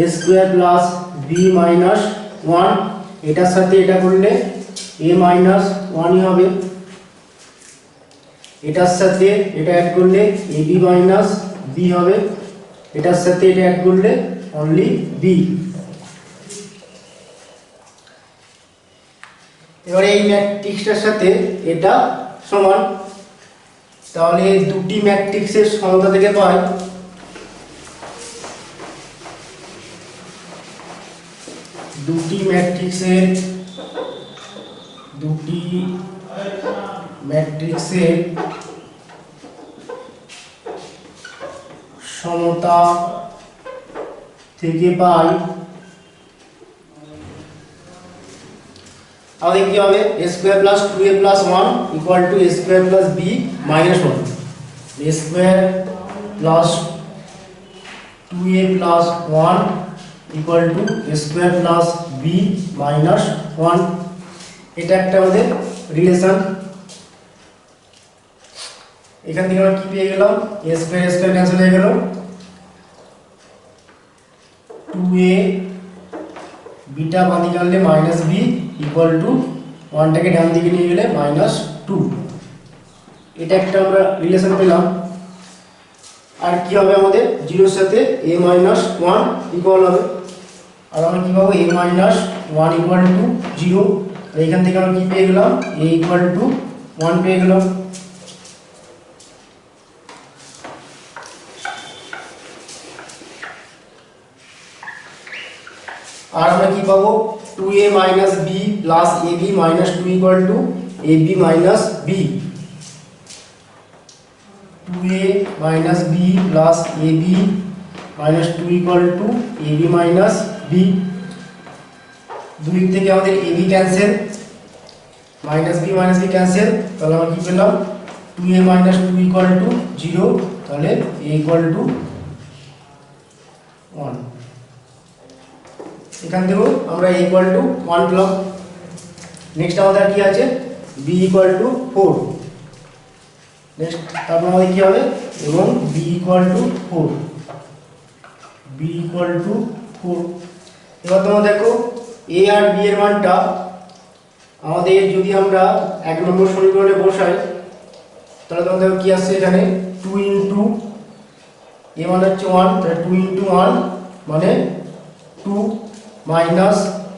a square plus b minus 1 এটার সাথে এটা করলে a মাইনাস 1 ই হবে এটার সাথে এটা অ্যাড করলে ab মাইনাস b হবে এটার সাথে এটা অ্যাড করলে অনলি b এবারে এই ম্যাট্রিক্সটার সাথে এটা সমান তাহলে দুটি ম্যাট্রিক্সের সমতা থেকে পাই দুটি ম্যাট্রিক্সের সমতা থেকে পাই আমাদের কি হবে a square plus 2a plus 1 equal to a square plus b minus 1 a square plus 2a plus 1 equal to a square plus b minus 1 এটা একটা আমাদের রিলেশন এখান থেকে আমরা কি পেয়ে গেলাম a স্কয়ার ক্যান্সেল হয়ে গেল 2a বিটা বাদি কাটলে মাইনাস b ইকুয়াল টু 1 টাকে ডান দিকে নিয়ে গেলে মাইনাস 2 এটা একটা আমরা রিলেশন পেলাম আর কি হবে আমাদের 0 এর সাথে a মাইনাস 1 ইকুয়াল হবে আর আমরা কি পাবো a মাইনাস 1 ইকুয়াল টু 0 আর এখান থেকে আমরা কি পেয়ে গেলাম a ইকুয়াল টু 1 পেয়ে গেলাম আর আমরা কি পাবো 2a minus b plus ab minus 2 equal to ab minus b 2a minus b plus ab minus 2 equal to ab minus b দুই দিক থেকে আমাদের ab cancel minus b cancel তাহলে আমরা কি পেলাম 2a minus 2 equal to 0 তাহলে a equal to 1 এখান থেকেও আমরা a equal to 1 পেলাম নেক্সট আমাদের কি আছে b equal to 4 নেক্সট তারপর আমাদের কি হবে এবং b equal to 4 b equal to 4 এবার তোমরা দেখো a আর b এর মানটা আমাদের যদি আমরা এক নম্বর সমীকরণে বসাই তাহলে তোমরা দেখো কি আসছে এখানে 2 ইনটু a মানে হচ্ছে 1 তাহলে 2 ইনটু 1 মানে 2 মাইনাস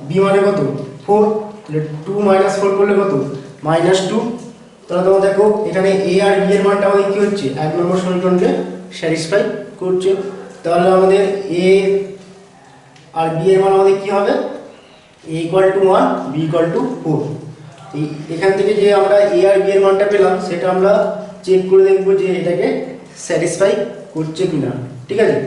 b মানে কত 4 তাহলে 2 মাইনাস 4 করলে কত -2 তাহলে তোমরা দেখো এখানে a আর b এর মানটা আমাদের কি হচ্ছে এক নম্বর সমীকরণকে স্যাটিসফাই করছে তাহলে আমাদের a আর b এর মান আমাদের কি হবে a equal to 1 b equal to 4 এখান থেকে যে আমরা a আর b এর মানটা পেলাম সেটা আমরা চেক করে দেখব যে এটাকে স্যাটিসফাই করছে কিনা ঠিক আছে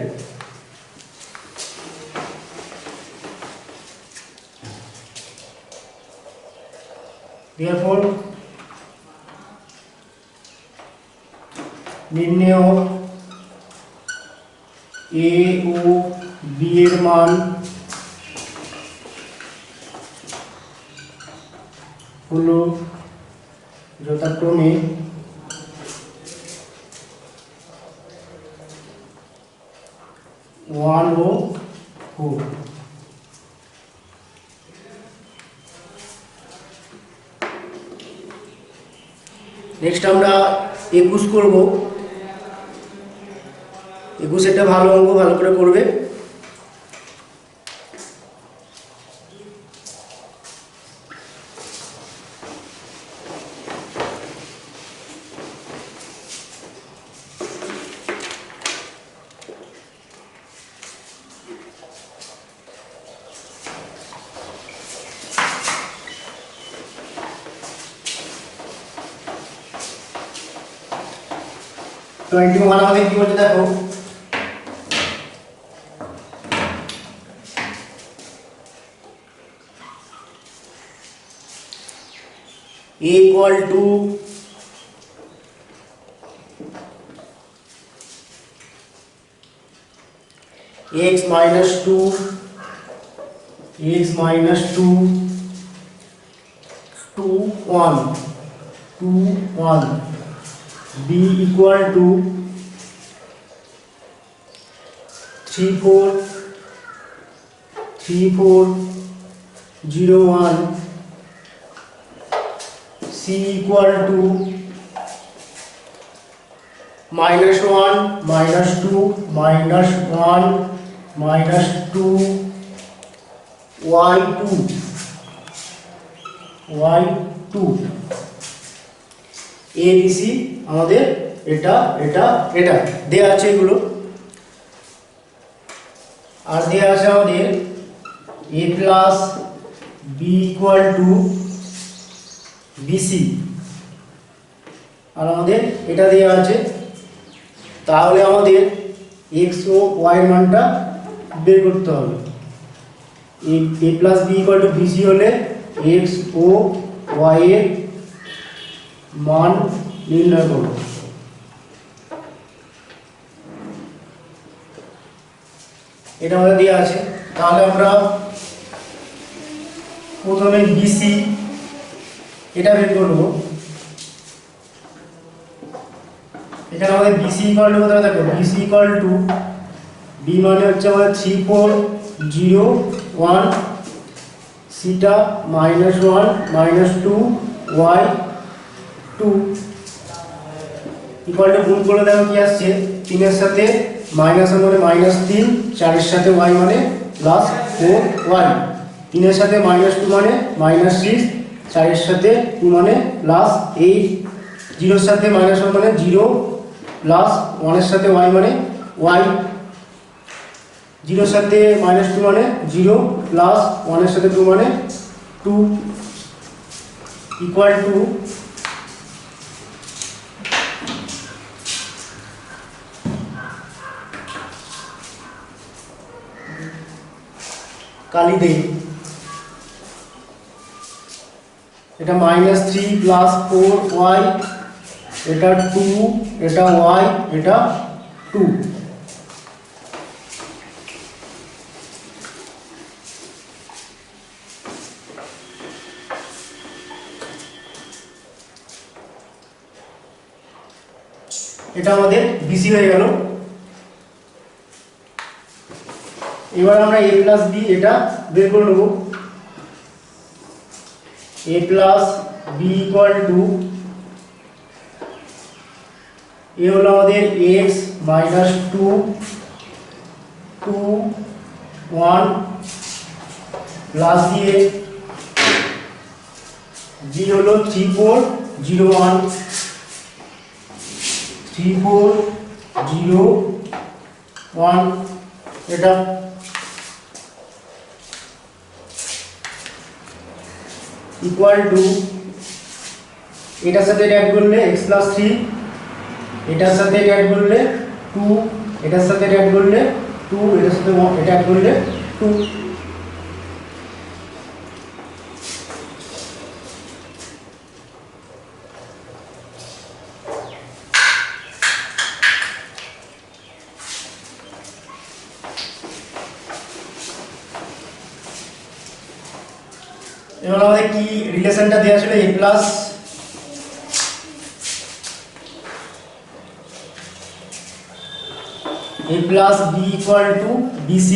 therefore নির্ণয় a ও b এর মান হলো যথাক্রমে ওয়ান ও ফোর। নেক্সট আমরা 21 করব। 21 একটা ভালো অঙ্ক, ভালো করে করবে। তো 21 আমাদের কি বলছে দেখো, a equal to x minus 2 2 1 2 1 b equal to 3 4 0 1 c equal to minus 1 minus 2 minus 1 minus 2 y2 a b c আমাদের এটা দেয়া আছে এগুলো। আর দেয়া আছে আমাদের a plus b equal to bc, আর আমাদের এটা দেয়া আছে। তাহলে আমাদের x ও y এর মানটা বের করতে হবে। a plus b equal to bc হলে x ও y এর মান নির্ণয় করব। এটা আমাদের দেওয়া আছে। তাহলে আমরা প্রথমে BC এটা বের করব। এখানে আমাদের BC ইকুয়াল টু কত থাকবে, BC ইকুয়াল টু B মানে হচ্ছে আমাদের 3 4 0 1 সিটা -1 -2 y 2 ইকুয়াল টু গুণ করলে দেখো কি আসছে, 3 এর সাথে মাইনাস মানে -3, 4 এর সাথে y মানে +4y, 3 এর সাথে -2 মানে -6, 4 এর সাথে 2 মানে +8, 0 এর সাথে -1 মানে 0 +1 এর সাথে y মানে y, 0 এর সাথে -2 মানে 0 +1 এর সাথে 2 মানে 2 ইকুয়াল টু কালি দেই, এটা -3 +4y, এটা 2, এটা y, এটা 2। এটা আমাদের বিসি হয়ে গেল। এবার আমরা a প্লাস b এটা বের করে নেব। a plus b equal to A হলো আমাদের x মাইনাস 2 2 1 প্লাস দিয়ে g হলো 3 4 0 1 3 4 0 1 এটা ইকুয়াল টু এটার সাথে অ্যাড করলে x প্লাস 3, এটার সাথে অ্যাড করলে 2, এটার সাথে অ্যাড করলে 2, এটার সাথে এটা অ্যাড করলে 2। এবার আমাদের কি রিলেশনটা দেওয়া ছিল a plus b equal two bc।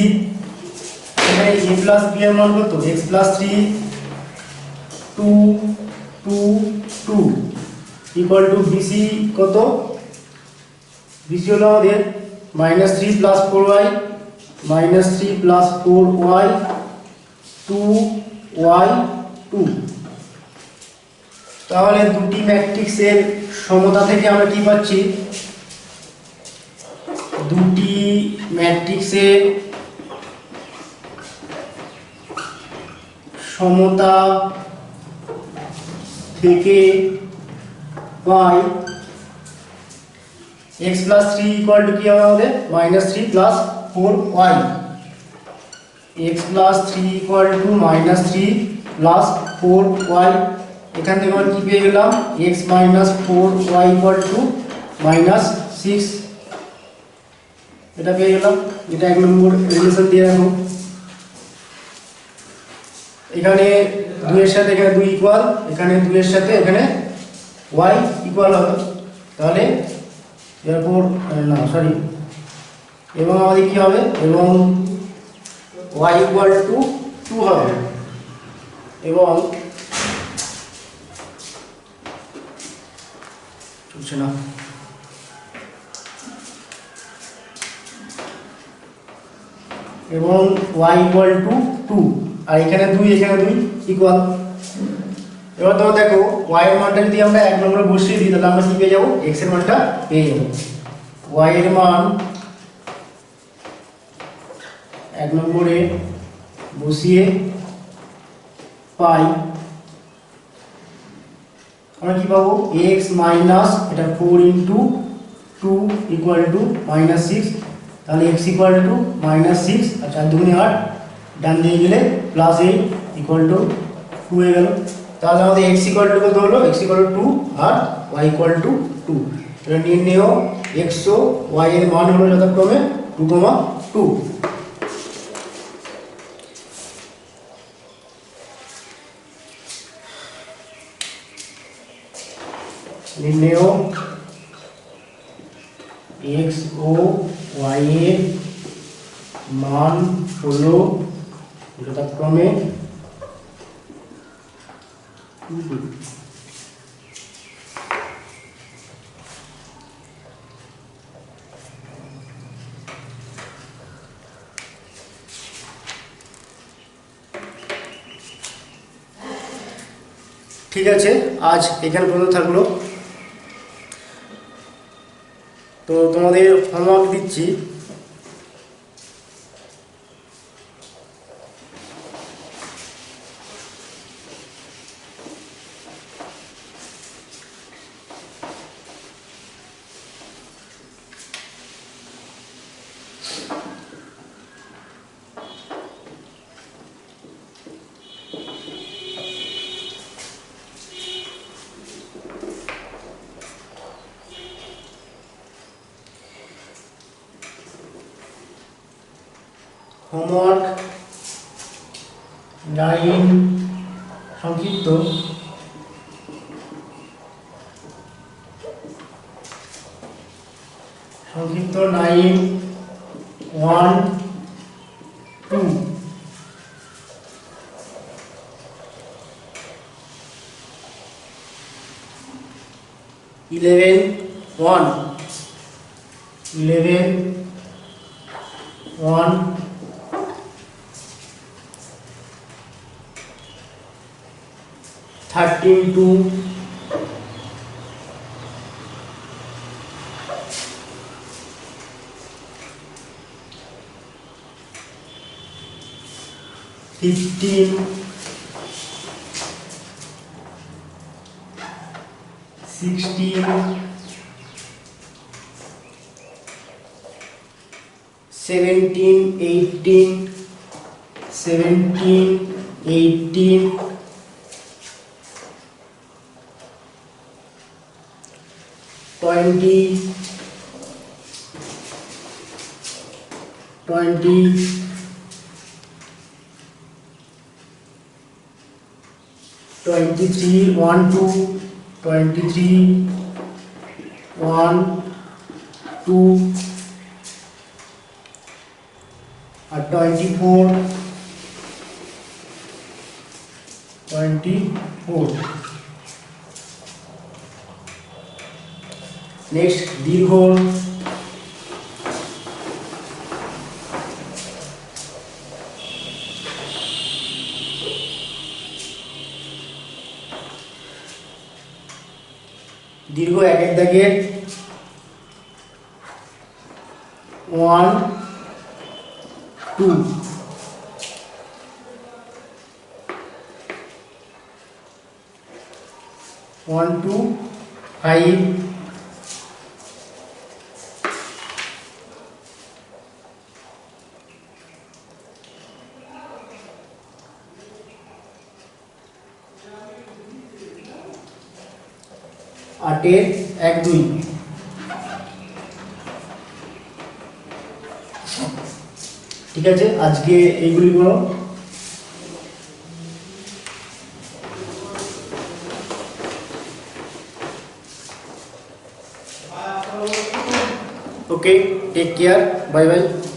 এখানে a প্লাস b এর মান কত x plus 3 2 2 2 equal to bc কত bc হলো আমাদের -3 plus 4y -3 plus 4y 2y 2। তাহলে দুটি ম্যাট্রিক্সের সমতা থেকে আমরা কি পাচ্ছি দুটি ম্যাট্রিক্সের সমতা থেকে পাই x প্লাস 3 ইকুয়াল টু কি হবে আমাদের -3 plus 4y x plus 3 equal to -3 plus 4y। এখান থেকে আমরা কি পেয়ে গেলাম x minus 4y equal to -6 এটা পেয়ে গেলাম। এটা এক নম্বর রিলেশন দিয়ে রাখো। এখানে 2 এর সাথে এখানে 2 ইকুয়াল, এখানে 2 এর সাথে এখানে y ইকুয়াল হবে। তাহলে এরপর না সরি এবং আমাদের কি হবে এবং y ইকুয়াল টু 2 হবে এবং চলছে না এবং y ইকুয়াল টু 2 আর এখানে 2 এখানে 2 ইকুয়াল। এবার তোমরা দেখো y এর মানটা যদি আমরা এক নম্বরে বসিয়ে দিই তাহলে আমরা কি পেয়ে যাব x এর মানটা পেয়ে যাব। y এর মান এক নম্বরে বসিয়ে পাই আমরা কি পাবো x মাইনাস এটা 4 ইনটু 2 ইকুয়াল টু -6। তাহলে x ইকুয়াল টু -6 আর 4 দুগুণে 8 ডান দিয়ে গেলে +8 ইকুয়াল টু 2 হয়ে গেল। তাহলে আমাদের x ইকুয়াল টু কত হলো x ইকুয়াল টু 2 আর y ইকুয়াল টু 2। এটা নির্ণেয় x ও y এর মান হলো যথাক্রমে 2, 2। নির্ণেয় x ও y এর মান হলো যথাক্রমে 2, 2। ঠিক আছে, আজ এখানে পর্যন্ত থাকলো। তো তোমাদের হোমওয়ার্ক দিচ্ছি। হোমওয়ার্ক 9 সংক্ষিপ্ত সংক্ষিপ্ত 9 1 2 11 1 11 1 13 2 15 16 17 18 17 18 20 20 23 1 2 23 1 2 और 24 नेक्स्ट दीर्घ दीर्घ एकेर दागेर 1 2 1 2 5 8 1 2 ঠিক আছে আজকে এইগুলি করো okay take care bye bye